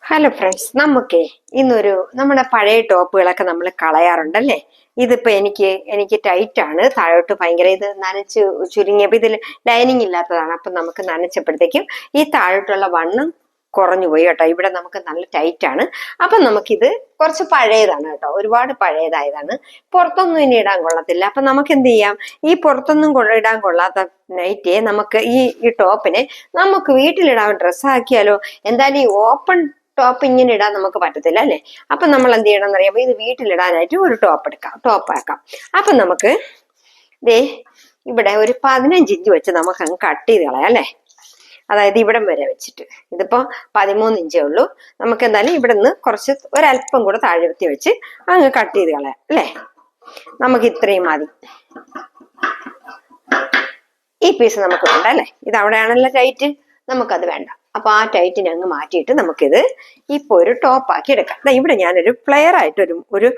Hello friends, ഇന്നൊരു നമ്മുടെ പഴയ ടോപ്പുകളൊക്കെ നമ്മൾ കളയാറുണ്ടല്ലേ. ഇതിപ്പോ എനിക്ക് ടൈറ്റ് ആണ്, താഴോട്ട് ഭയങ്കര ഇത് നനച്ച് ചുരുങ്ങിയപ്പോൾ ഇതിൽ ലൈനിങ് ഇല്ലാത്തതാണ്. അപ്പൊ നമുക്ക് നനച്ചപ്പോഴത്തേക്കും ഈ താഴോട്ടുള്ള വണ്ണം കുറഞ്ഞു പോയി കേട്ടോ. ഇവിടെ നമുക്ക് നല്ല ടൈറ്റ് ആണ്. അപ്പൊ നമുക്കിത് കുറച്ച് പഴയതാണ് കേട്ടോ, ഒരുപാട് പഴയതായതാണ്. പുറത്തൊന്നും ഇനി ഇടാൻ കൊള്ളത്തില്ല. അപ്പൊ നമുക്ക് എന്ത് ചെയ്യാം, ഈ പുറത്തൊന്നും ഇടാൻ കൊള്ളാത്ത നൈറ്റിയെ നമുക്ക് ഈ ടോപ്പിനെ നമുക്ക് വീട്ടിലിടാൻ ഡ്രസ്സാക്കിയാലോ. എന്തായാലും ഈ ഓപ്പൺ ടോപ്പ് ഇങ്ങനെ ഇടാൻ നമുക്ക് പറ്റത്തില്ല അല്ലേ. അപ്പൊ നമ്മൾ എന്ത് ചെയ്യണം എന്നറിയാമോ, ഇത് വീട്ടിലിടാനായിട്ട് ഒരു ടോപ്പാക്കാം. അപ്പൊ നമുക്ക് ഇവിടെ ഒരു 15 ഇഞ്ച് വെച്ച് നമുക്ക് അങ്ങ് കട്ട് ചെയ്ത് കളയാം അല്ലേ. അതായത് ഇവിടം വരെ വെച്ചിട്ട്, ഇതിപ്പോ 13 ഇഞ്ചേ ഉള്ളൂ. നമുക്ക് എന്തായാലും ഇവിടെ നിന്ന് കുറച്ച് ഒരല്പം കൂടെ താഴ്ത്തി വെച്ച് അങ്ങ് കട്ട് ചെയ്ത് കളയാം അല്ലേ. നമുക്ക് ഇത്രയും മതി. ഈ പീസ് നമുക്ക് വേണ്ട അല്ലേ, ഇത് അവിടെയാണല്ലോ ടൈറ്റ്, നമുക്കത് വേണ്ട. അപ്പൊ ആ ടൈറ്റിനെ അങ്ങ് മാറ്റിയിട്ട് നമുക്കിത് ഇപ്പൊ ഒരു ടോപ്പാക്കി എടുക്കാം. ഇവിടെ ഞാനൊരു പ്ലെയർ ആയിട്ട് ഒരു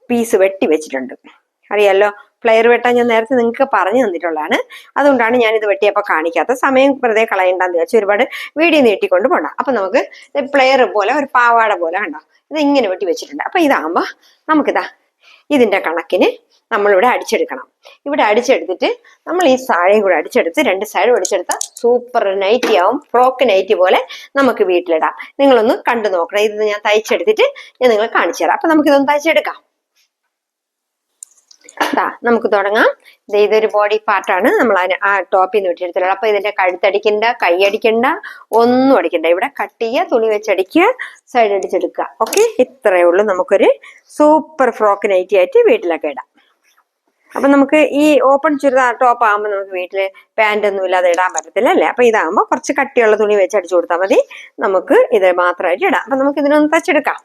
പീസ് വെട്ടി വെച്ചിട്ടുണ്ട്. അറിയാലോ, പ്ലെയർ വെട്ടാൻ ഞാൻ നേരത്തെ നിങ്ങൾക്ക് പറഞ്ഞു തന്നിട്ടുള്ളതാണ്. അതുകൊണ്ടാണ് ഞാനിത് വെട്ടിയപ്പോൾ കാണിക്കാത്ത. സമയം വെറുതെ കളയണ്ടെന്ന് വെച്ചാൽ ഒരുപാട് വീഡിയോ നീട്ടിക്കൊണ്ട് പോകണ്ട. അപ്പൊ നമുക്ക് പ്ലെയർ പോലെ ഒരു പാവാട പോലെ കണ്ടോ, ഇത് ഇങ്ങനെ വെട്ടി വെച്ചിട്ടുണ്ട്. അപ്പൊ ഇതാകുമ്പോ നമുക്കിതാ ഇതിന്റെ കണക്കിന് നമ്മളിവിടെ അടിച്ചെടുക്കണം. ഇവിടെ അടിച്ചെടുത്തിട്ട് നമ്മൾ ഈ സാഴയും കൂടെ അടിച്ചെടുത്ത് 2 സൈഡും അടിച്ചെടുത്താൽ സൂപ്പർ നൈറ്റി ആവും. ഫ്രോക്ക് നൈറ്റി പോലെ നമുക്ക് വീട്ടിലിടാം. നിങ്ങളൊന്ന് കണ്ടു നോക്കണം. ഇത് ഞാൻ തയ്ച്ചെടുത്തിട്ട് ഞാൻ നിങ്ങളെ കാണിച്ചു തരാം. അപ്പൊ നമുക്കിതൊന്ന് തയ്ച്ചെടുക്കാം. നമുക്ക് തുടങ്ങാം. ഇതൊരു ബോഡി പാർട്ടാണ്. നമ്മൾ ആ ടോപ്പിൽ നിന്ന് വിട്ടെടുത്തിട്ടുള്ളത്. അപ്പൊ ഇതിന്റെ കഴുത്തടിക്കണ്ട, കൈ അടിക്കണ്ട, ഒന്നും അടിക്കണ്ട. ഇവിടെ കട്ട് ചെയ്യുക, തുണി വെച്ചടിക്കുക, സൈഡ് അടിച്ചെടുക്കുക. ഓക്കെ, ഇത്രയേ ഉള്ളൂ. നമുക്കൊരു സൂപ്പർ ഫ്രോക്ക് നൈറ്റി ആയിട്ട് വീട്ടിലൊക്കെ ഇടാം. അപ്പൊ നമുക്ക് ഈ ഓപ്പൺ ചുരിദാർ ടോപ്പ് ആകുമ്പോൾ നമുക്ക് വീട്ടില് പാന്റ് ഒന്നും ഇല്ലാതെ ഇടാൻ പറ്റത്തില്ല അല്ലേ. അപ്പൊ ഇതാകുമ്പോൾ കുറച്ച് കട്ടിയുള്ള തുണി വെച്ച് അടിച്ചു കൊടുത്താൽ മതി. നമുക്ക് ഇത് മാത്രമായിട്ട് ഇടാം. അപ്പൊ നമുക്ക് ഇതിനൊന്ന് തച്ചെടുക്കാം.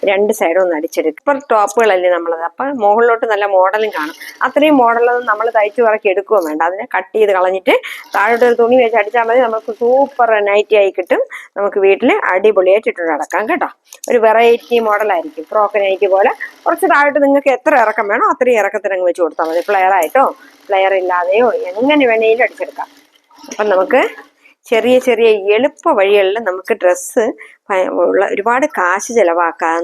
രണ്ട് സൈഡും ഒന്ന് അടിച്ചെടുക്കും. ഇപ്പം ടോപ്പുകളല്ലേ നമ്മളത്. അപ്പൊ മുകളിലോട്ട് നല്ല മോഡലും കാണും. അത്രയും മോഡലൊന്നും നമ്മൾ തയ്ച്ചു പറക്കി എടുക്കുകയും വേണ്ട. അതിനെ കട്ട് ചെയ്ത് കളഞ്ഞിട്ട് താഴോട്ട് ഒരു തുണി വെച്ച് അടിച്ചാൽ മതി. നമുക്ക് സൂപ്പർ നൈറ്റി ആയി കിട്ടും. നമുക്ക് വീട്ടിൽ അടിപൊളിയായിട്ട് ഇട്ട് നടക്കാം കേട്ടോ. ഒരു വെറൈറ്റി മോഡലായിരിക്കും. ഫ്രോക്ക് നൈറ്റി പോലെ കുറച്ച് താഴോട്ട് നിങ്ങൾക്ക് എത്ര ഇറക്കം വേണോ അത്രയും ഇറക്കത്തിനങ്ങ് വെച്ച് കൊടുത്താൽ മതി. പ്ലെയർ ആയിട്ടോ പ്ലെയർ ഇല്ലാതെയോ എങ്ങനെ വേണേലും അടിച്ചെടുക്കാം. അപ്പം നമുക്ക് ചെറിയ ചെറിയ എളുപ്പ വഴികളിൽ നമുക്ക് ഡ്രസ്സ് ഒരുപാട് കാശ് ചെലവാക്കാതെ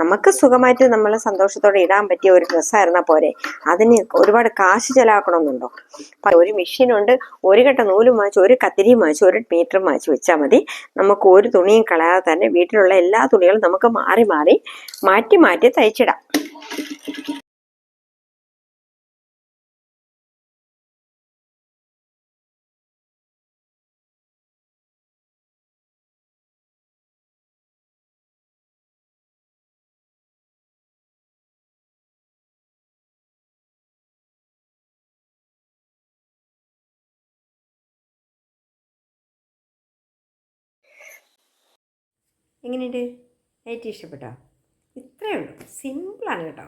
നമുക്ക് സുഖമായിട്ട് നമ്മളെ സന്തോഷത്തോടെ ഇടാൻ പറ്റിയ ഒരു ഡ്രസ്സായിരുന്നാൽ പോരെ. അതിന് ഒരുപാട് കാശ് ചെലവാക്കണമെന്നുണ്ടോ? അപ്പൊ ഒരു മെഷീനുണ്ട്, ഒരു കെട്ട നൂലും വാങ്ങിച്ച്, ഒരു കത്തിരിയും വാങ്ങിച്ച്, ഒരു മീറ്ററും വാങ്ങിച്ച് വെച്ചാൽ മതി. നമുക്ക് ഒരു തുണിയും കളയാതെ തന്നെ വീട്ടിലുള്ള എല്ലാ തുണികളും നമുക്ക് മാറ്റി മാറ്റി തയ്ച്ചിടാം. എങ്ങനെയുണ്ട്? നൈറ്റി ഇഷ്ടപ്പെട്ടോ? ഇത്രയേ ഉള്ളൂ, സിമ്പിളാണ് കേട്ടോ.